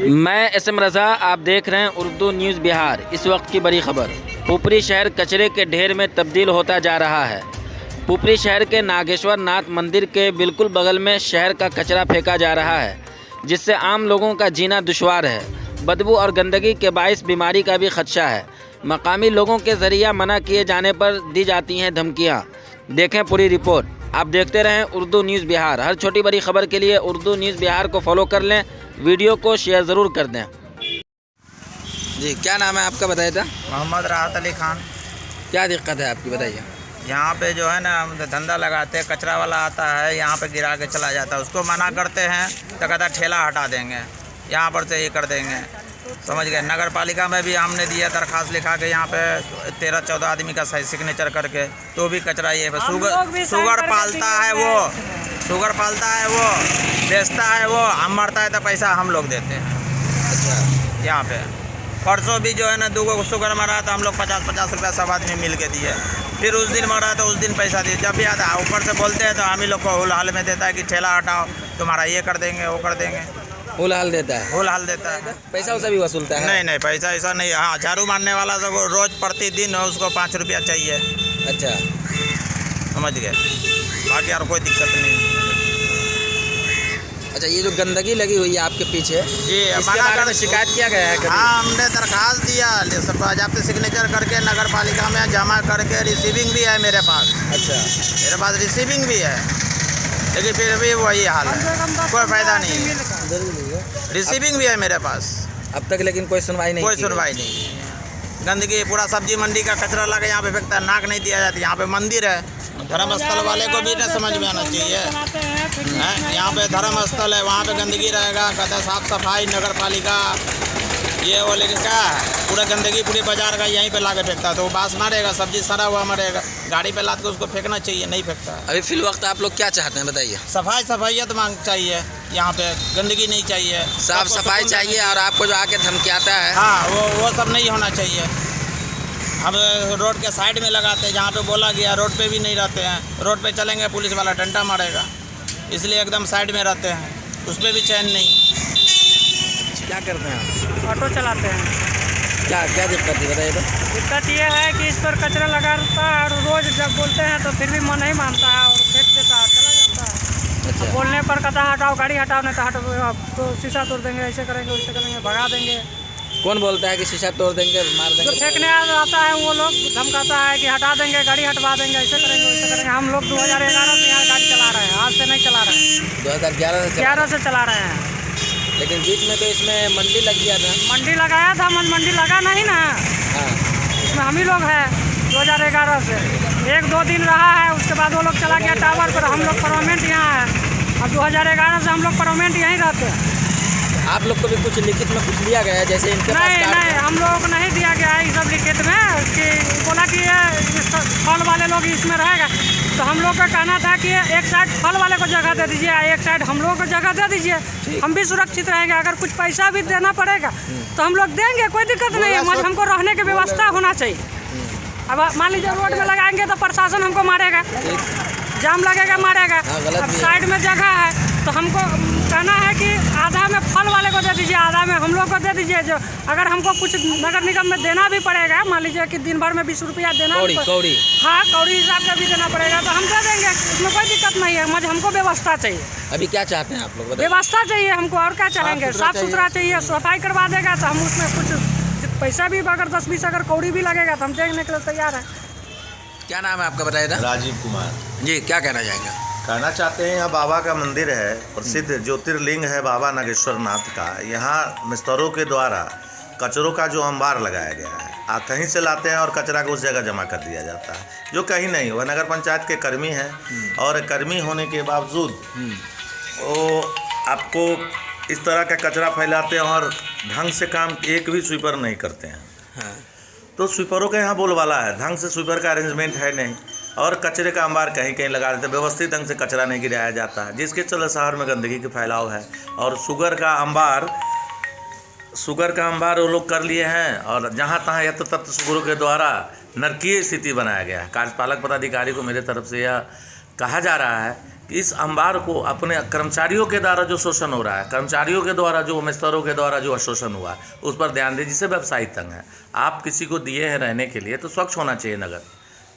मैं एसएम रज़ा, आप देख रहे हैं उर्दू न्यूज़ बिहार। इस वक्त की बड़ी खबर, पुपरी शहर कचरे के ढेर में तब्दील होता जा रहा है। पुपरी शहर के नागेश्वर नाथ मंदिर के बिल्कुल बगल में शहर का कचरा फेंका जा रहा है, जिससे आम लोगों का जीना दुश्वार है। बदबू और गंदगी के बाइस बीमारी का भी खदशा है। मकामी लोगों के ज़रिया मना किए जाने पर दी जाती हैं धमकियाँ। देखें पूरी रिपोर्ट। आप देखते रहें उर्दू न्यूज़ बिहार। हर छोटी बड़ी खबर के लिए उर्दू न्यूज़ बिहार को फॉलो कर लें, वीडियो को शेयर ज़रूर कर दें। जी, क्या नाम है आपका, बताइए था? मोहम्मद राहत अली खान। क्या दिक्कत है आपकी, बताइए। यहाँ पे जो है ना, हम धंधा लगाते हैं, कचरा वाला आता है यहाँ पे गिरा के चला जाता है। उसको मना करते हैं तो कहता है ठेला हटा देंगे, यहाँ पर से ये कर देंगे, समझ गए। नगर पालिका में भी हमने दिया दरखास्त लिखा के यहाँ पे 13-14 आदमी का सिग्नेचर करके, तो भी कचरा ये शुगर पालता है वो, शुगर पालता है वो, बेचता है वो, हम मरता है तो पैसा हम लोग देते हैं। अच्छा। यहाँ पे परसों भी जो है ना 2 शुगर मरा तो हम लोग 50-50 रुपया सब आदमी मिल के दिए। फिर उस दिन मरा तो उस दिन पैसा दिए। जब भी आता है ऊपर से बोलते हैं तो हम ही लोग को हुल हाल में देता है कि ठेला हटाओ, तुम्हारा ये कर देंगे, वो कर देंगे। हुल हाल देता है? हुल हाल देता है। पैसा वैसा भी वसूलता है? नहीं, पैसा ऐसा नहीं। हाँ, झाड़ू मारने वाला तो रोज़ प्रतिदिन उसको 5 रुपया चाहिए। अच्छा, समझ गए। बाकी और कोई दिक्कत नहीं। अच्छा, ये जो गंदगी लगी हुई है आपके पीछे, जी, इसके बारे में शिकायत किया गया है कभी? हाँ, हमने दरखास्त दिया, सब बाज़ाब्ते सिग्नेचर करके नगर पालिका में जमा करके, रिसीविंग भी है मेरे पास। अच्छा, मेरे पास रिसीविंग भी है, लेकिन फिर भी वही हाल है, कोई फ़ायदा नहीं है। रिसीविंग भी है मेरे पास अब तक, लेकिन कोई सुनवाई नहीं? कोई सुनवाई नहीं। गंदगी पूरा सब्जी मंडी का कचरा लगा यहाँ पे फेंकता है, नाक नहीं दिया जाती। यहाँ पे मंदिर है, धर्म स्थल वाले को भी ना समझ में आना चाहिए। यहाँ पे धर्म स्थल है, वहाँ पे गंदगी रहेगा, कहता है साफ सफाई नगर पालिका ये वो, लेकिन क्या है, पूरा गंदगी पूरे बाजार का यहीं पे लाके फेंकता है, तो वो बास मारेगा, सब्जी सड़ा हुआ मरेगा। गाड़ी पे लाद के उसको फेंकना चाहिए, नहीं फेंकता। अभी फिल वक्त आप लोग क्या चाहते हैं, बताइए? सफाइयत मांग चाहिए, यहाँ पे गंदगी नहीं चाहिए, साफ सफाई चाहिए। और आपको जो आके धमकियाता है, हाँ, वो सब नहीं होना चाहिए। हम रोड के साइड में लगाते हैं, जहाँ पे बोला गया रोड पे भी नहीं रहते हैं। रोड पे चलेंगे पुलिस वाला डंडा मारेगा, इसलिए एकदम साइड में रहते हैं, उस पर भी चैन नहीं। क्या करते हैं आप? ऑटो चलाते हैं। क्या दिक्कत है, बताइए तो? दिक्कत ये है कि इस पर कचरा लगा रहता है और रोज़ जब बोलते हैं तो फिर भी मन नहीं मानता है और फेंक देता है, चला जाता है। अच्छा। बोलने पर कहता है हटाओ, गाड़ी हटाओ, नहीं तो हटाओ तो शीशा तोड़ देंगे, ऐसे करेंगे, वैसे करेंगे, भगा देंगे। कौन बोलता है कि शीशा तोड़ देंगे, मार जो देंगे? फेंकने आता है वो लोग धमकाता है कि हटा देंगे, गाड़ी हटवा देंगे, ऐसे करेंगे, वैसे करेंगे। हम लोग 2011 से यहाँ गाड़ी चला रहे हैं, आज से नहीं चला रहे हैं। 2011 से चला रहे हैं। लेकिन बीच में तो इसमें मंडी लग गया था। मंडी लगाया था, मंडी लगा नहीं ना। हाँ। इसमें हम ही लोग हैं 2011 से। 1-2 दिन रहा है, उसके बाद वो लोग चला गया टावर पर। हम लोग परमानेंट यहाँ है, और 2011 से हम लोग परमानेंट यहीं रहते हैं। आप लोग को भी कुछ लिखित में कुछ दिया गया है, जैसे इनके पास? नहीं, हम लोगों को नहीं दिया गया है ये सब लिखित में, कि बोला कि ये फल वाले लोग इसमें रहेगा। तो हम लोग का कहना था कि एक साइड फल वाले को जगह दे दीजिए, एक साइड हम लोगों को जगह दे दीजिए, हम भी सुरक्षित रहेंगे। अगर कुछ पैसा भी देना पड़ेगा तो हम लोग देंगे, कोई दिक्कत नहीं है। मगर हमको रहने की व्यवस्था होना चाहिए। अब मान लीजिए रोड में लगाएंगे तो प्रशासन हमको मारेगा, जाम लगेगा, मारेगा। अब साइड में जगह है तो हमको कहना है कि आधा में फल वाले को दे दीजिए, आधा में हम लोग को दे दीजिए। जो अगर हमको कुछ नगर निगम में देना भी पड़ेगा, मान लीजिए कि दिन भर में 20 रुपया देना, कौड़ी हाँ, कौड़ी हिसाब से भी देना पड़ेगा, तो हम दे देंगे, उसमें कोई दिक्कत नहीं है। मगर हमको व्यवस्था चाहिए। अभी क्या चाहते हैं आप लोग, बताइए? व्यवस्था चाहिए हमको, और क्या चाहेंगे? साफ सुथरा चाहिए, सफाई करवा देगा तो हम उसमें कुछ पैसा भी, अगर 10-20 अगर कौड़ी भी लगेगा तो हम देने के लिए तैयार है। क्या नाम है आपका, बताइए था? राजीव कुमार जी, क्या कहना चाहेंगे? कहना चाहते हैं, यहाँ बाबा का मंदिर है, प्रसिद्ध ज्योतिर्लिंग है बाबा नागेश्वर नाथ का। यहाँ मिस्त्रों के द्वारा कचरों का जो अंबार लगाया गया है, कहीं से लाते हैं और कचरा को उस जगह जमा कर दिया जाता है, जो कहीं नहीं। वह नगर पंचायत के कर्मी हैं, और कर्मी होने के बावजूद वो आपको इस तरह का कचरा फैलाते हैं और ढंग से काम एक भी स्वीपर नहीं करते हैं। हाँ। तो स्वीपरों का यहाँ बोलबाला है, ढंग से स्वीपर का अरेंजमेंट है नहीं, और कचरे का अंबार कहीं कहीं लगा देते हैं, व्यवस्थित ढंग से कचरा नहीं गिराया जाता है, जिसके चलते शहर में गंदगी के फैलाव है। और शुगर का अंबार वो लोग कर लिए हैं, और जहाँ तहाँ यत्र तत्र शुगरों के द्वारा नरकीय स्थिति बनाया गया है। कार्यपालक पदाधिकारी को मेरे तरफ से यह कहा जा रहा है कि इस अंबार को अपने कर्मचारियों के द्वारा जो शोषण हो रहा है, कर्मचारियों के द्वारा जो मिस्त्रों के द्वारा जो शोषण हुआ है, उस पर ध्यान दें। जिससे व्यवसायिक तंग है। आप किसी को दिए हैं रहने के लिए तो स्वच्छ होना चाहिए नगर।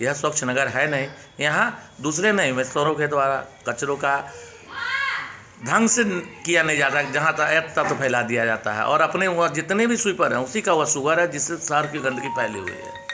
यह स्वच्छ नगर है नहीं। यहाँ दूसरे नहीं, मिस्त्रों के द्वारा कचरों का ढंग से किया नहीं जाता, जहाँ तक फैला दिया जाता है और अपने वह जितने भी स्वीपर हैं उसी का वह शुगर है, जिससे शहर की गंदगी फैली हुई है।